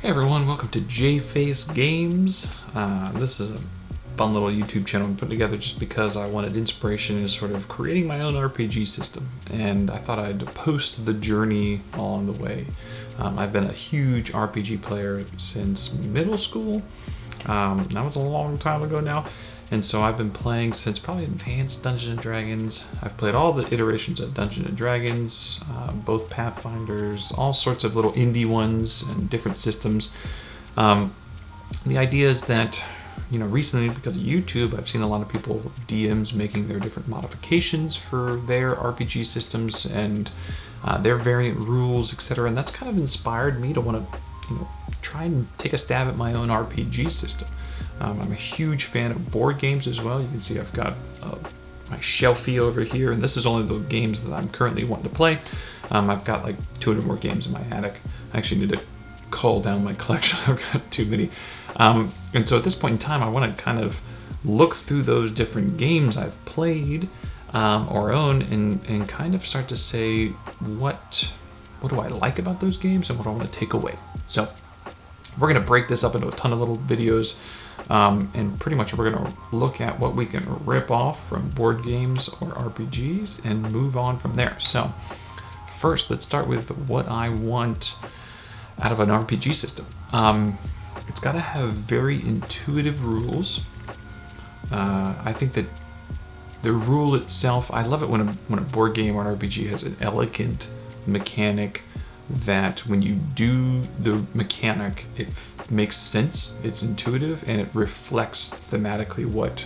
Hey everyone, welcome to Jface Games. This is a fun little YouTube channel I put together just because I wanted inspiration in sort of creating my own RPG system, and I thought I'd post the journey along the way. I've been a huge RPG player since middle school. That was a long time ago now, and so I've been playing since probably Advanced Dungeons & Dragons. I've played all the iterations of Dungeons & Dragons, both Pathfinders, all sorts of little indie ones and different systems. The idea is that, recently because of YouTube, I've seen a lot of people, DMs, making their different modifications for their RPG systems and their variant rules, etc. And that's kind of inspired me to want to, try and take a stab at my own RPG system. I'm a huge fan of board games as well. You can see I've got my shelfie over here, and this is only the games that I'm currently wanting to play. I've got like 200 more games in my attic. I actually need to cull down my collection. I've got too many. And so at this point in time, I want to kind of look through those different games I've played or own and kind of start to say what do I like about those games and what do I want to take away. So we're going to break this up into a ton of little videos, and pretty much we're going to look at what we can rip off from board games or RPGs and move on from there. So first, let's start with what I want out of an RPG system. It's got to have very intuitive rules. I think that the rule itself, I love it when a board game or an RPG has an elegant mechanic that when you do the mechanic, it makes sense, it's intuitive, and it reflects thematically what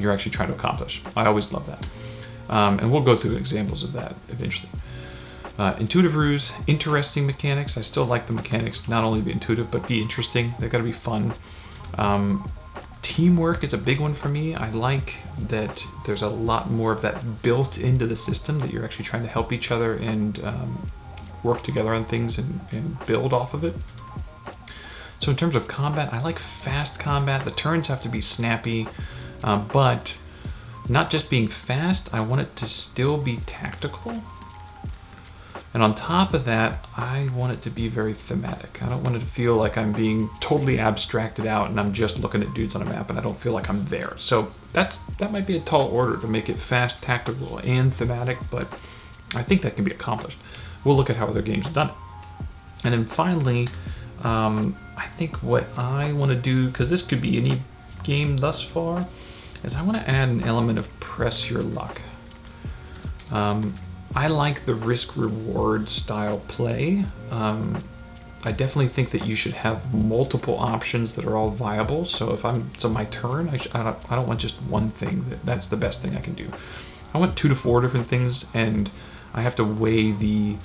you're actually trying to accomplish. I always love that. And we'll go through examples of that eventually. Intuitive rules, interesting mechanics. I still like the mechanics not only be intuitive, but be interesting. They've got to be fun. Teamwork is a big one for me. I like that there's a lot more of that built into the system, that you're actually trying to help each other and work together on things and build off of it. So in terms of combat, I like fast combat. The turns have to be snappy, but not just being fast, I want it to still be tactical. And on top of that, I want it to be very thematic. I don't want it to feel like I'm being totally abstracted out and I'm just looking at dudes on a map and I don't feel like I'm there. So that might be a tall order to make it fast, tactical, and thematic, but I think that can be accomplished. We'll look at how other games have done it. And then finally, I think what I want to do, because this could be any game thus far, is I want to add an element of press your luck. I like the risk-reward style play. I definitely think that you should have multiple options that are all viable. So my turn, I don't want just one thing. That's the best thing I can do. I want 2 to 4 different things, and I have to weigh the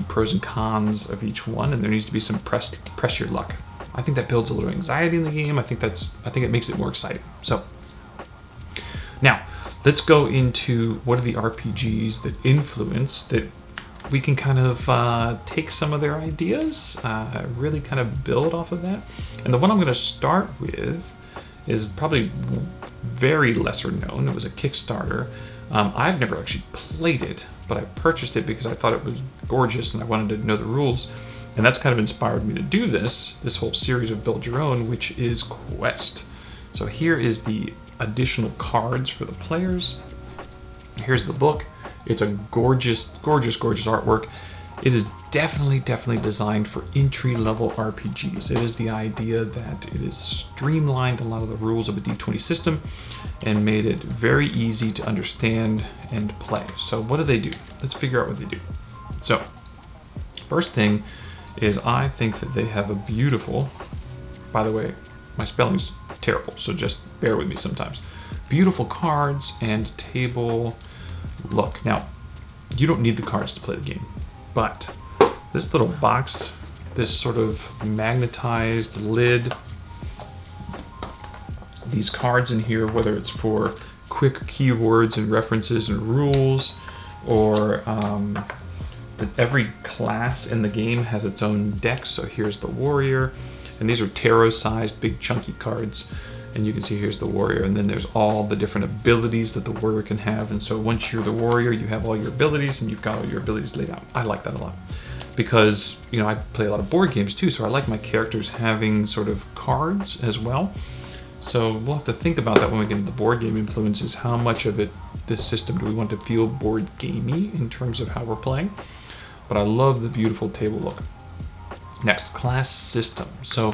pros and cons of each one, and there needs to be some press your luck. I think that builds a little anxiety in the game. I think it makes it more exciting. So now let's go into what are the RPGs that influence, that we can kind of take some of their ideas, really kind of build off of that. And the one I'm going to start with is probably very lesser known. It was a Kickstarter. I've never actually played it, but I purchased it because I thought it was gorgeous and I wanted to know the rules. And that's kind of inspired me to do this whole series of Build Your Own, which is Quest. So here is the additional cards for the players. Here's the book. It's a gorgeous, gorgeous, gorgeous artwork. It is definitely designed for entry-level RPGs. It is the idea that it has streamlined a lot of the rules of a D20 system and made it very easy to understand and play. So what do? Let's figure out what they do. So first thing is, I think that they have a beautiful, by the way, my spelling's terrible, so just bear with me sometimes. Beautiful cards and table look. Now, you don't need the cards to play the game, but this little box, this sort of magnetized lid, these cards in here, whether it's for quick keywords and references and rules, or that every class in the game has its own deck. So here's the warrior, and these are tarot-sized, big chunky cards. And you can see here's the warrior, and then there's all the different abilities that the warrior can have. And so once you're the warrior, you have all your abilities, and you've got all your abilities laid out. I like that a lot. because, you know, I play a lot of board games too, so I like my characters having sort of cards as well. So we'll have to think about that when we get into the board game influences. How much of this system do we want to feel board gamey in terms of how we're playing? But I love the beautiful table look. Next, class system. So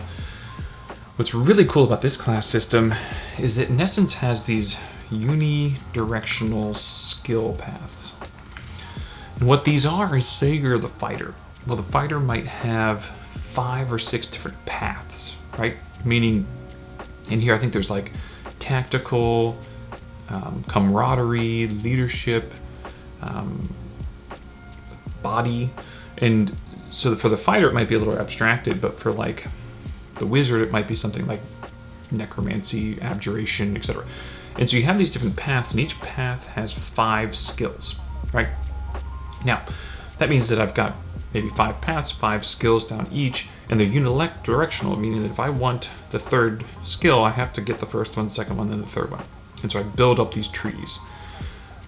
what's really cool about this class system is that in essence has these unidirectional skill paths. And what these are is, say you're the fighter. Well, the fighter might have 5 or 6 different paths, right? Meaning, in here I think there's like tactical, camaraderie, leadership, body. And so for the fighter it might be a little abstracted, but for like the wizard it might be something like necromancy, abjuration, etc. And so you have these different paths, and each path has 5 skills, right? Now, that means that I've got maybe 5 paths, 5 skills down each, and they're unidirectional, meaning that if I want the 3rd skill, I have to get the 1st one, 2nd one, then the 3rd one. And so I build up these trees.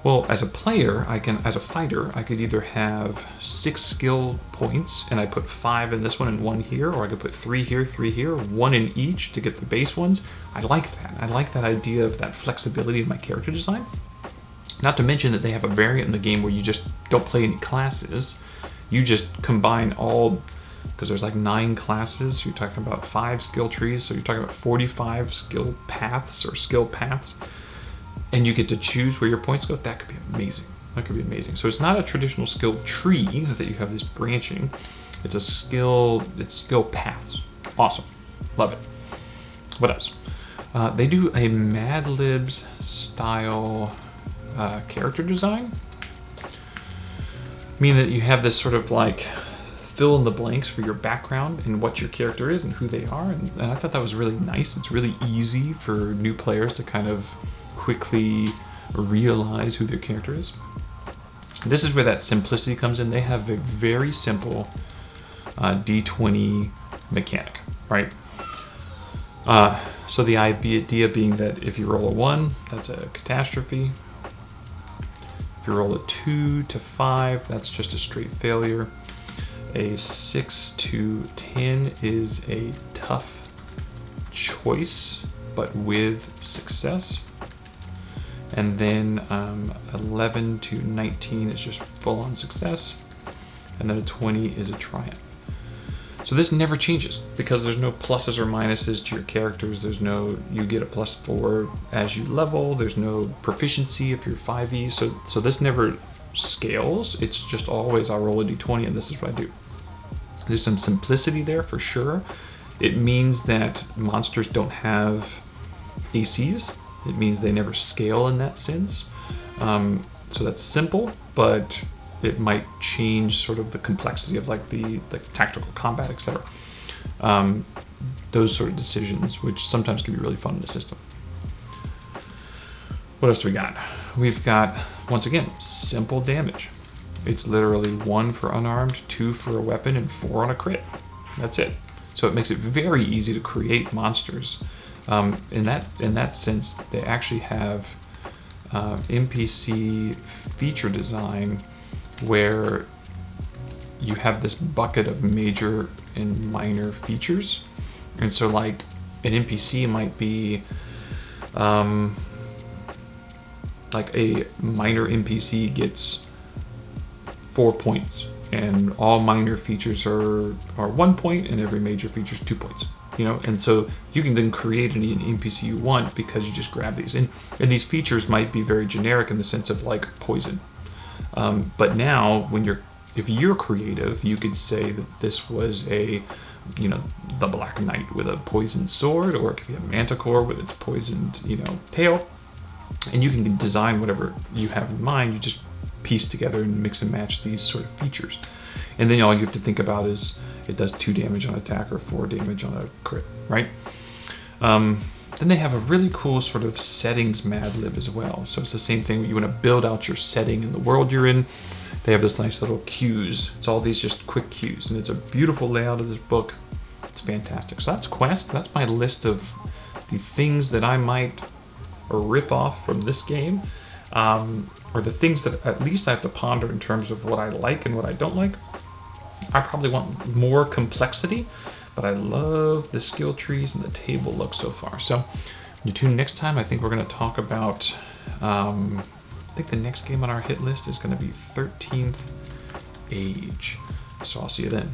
Well, as a player, as a fighter, I could either have 6 skill points, and I put 5 in this one and 1 here, or I could put 3 here, 3 here, 1 in each to get the base ones. I like that. I like that idea of that flexibility in my character design. Not to mention that they have a variant in the game where you just don't play any classes. You just combine all, because there's like 9 classes. You're talking about 5 skill trees, so you're talking about 45 skill paths or skill paths. And you get to choose where your points go. That could be amazing. That could be amazing. So it's not a traditional skill tree that you have this branching. It's skill paths. Awesome. Love it. What else? They do a Mad Libs style character design, meaning that you have this sort of like fill in the blanks for your background and what your character is and who they are, and I thought that was really nice. It's really easy for new players to kind of quickly realize who their character is. This is where that simplicity comes in. They have a very simple D20 mechanic, right? So the idea being that if you roll a 1, that's a catastrophe. If you roll a 2 to 5, that's just a straight failure. A 6 to 10 is a tough choice, but with success. And then 11 to 19 is just full-on success. And then a 20 is a triumph. So this never changes because there's no pluses or minuses to your characters. There's no, you get a +4 as you level. There's no proficiency if you're 5e. So this never scales. It's just always I roll a d20 and this is what I do. There's some simplicity there for sure. It means that monsters don't have ACs. It means they never scale in that sense. So that's simple, but it might change sort of the complexity of like the tactical combat, etc. Those sort of decisions, which sometimes can be really fun in the system. What else do we got? We've got, once again, simple damage. It's literally 1 for unarmed, 2 for a weapon, and 4 on a crit. That's it. So it makes it very easy to create monsters. In that sense, they actually have NPC feature design where you have this bucket of major and minor features. And so like an NPC might be like a minor NPC gets 4 points, and all minor features are 1 point, and every major feature is 2 points. You know, and so you can then create any NPC you want because you just grab these. And these features might be very generic in the sense of like poison. But now if you're creative, you could say that this was the Black Knight with a poisoned sword, or it could be a manticore with its poisoned, tail. And you can design whatever you have in mind. You just piece together and mix and match these sort of features. And then all you have to think about is it does 2 damage on attack or 4 damage on a crit, right? Then they have a really cool sort of settings Mad Lib as well. So it's the same thing. You want to build out your setting in the world you're in. They have this nice little cues. It's all these just quick cues, and it's a beautiful layout of this book. It's fantastic. So that's Quest. That's my list of the things that I might rip off from this game, or the things that at least I have to ponder in terms of what I like and what I don't like. I probably want more complexity, but I love the skill trees and the table look so far. So when you tune next time, I think we're going to talk about, I think the next game on our hit list is going to be 13th Age. So I'll see you then.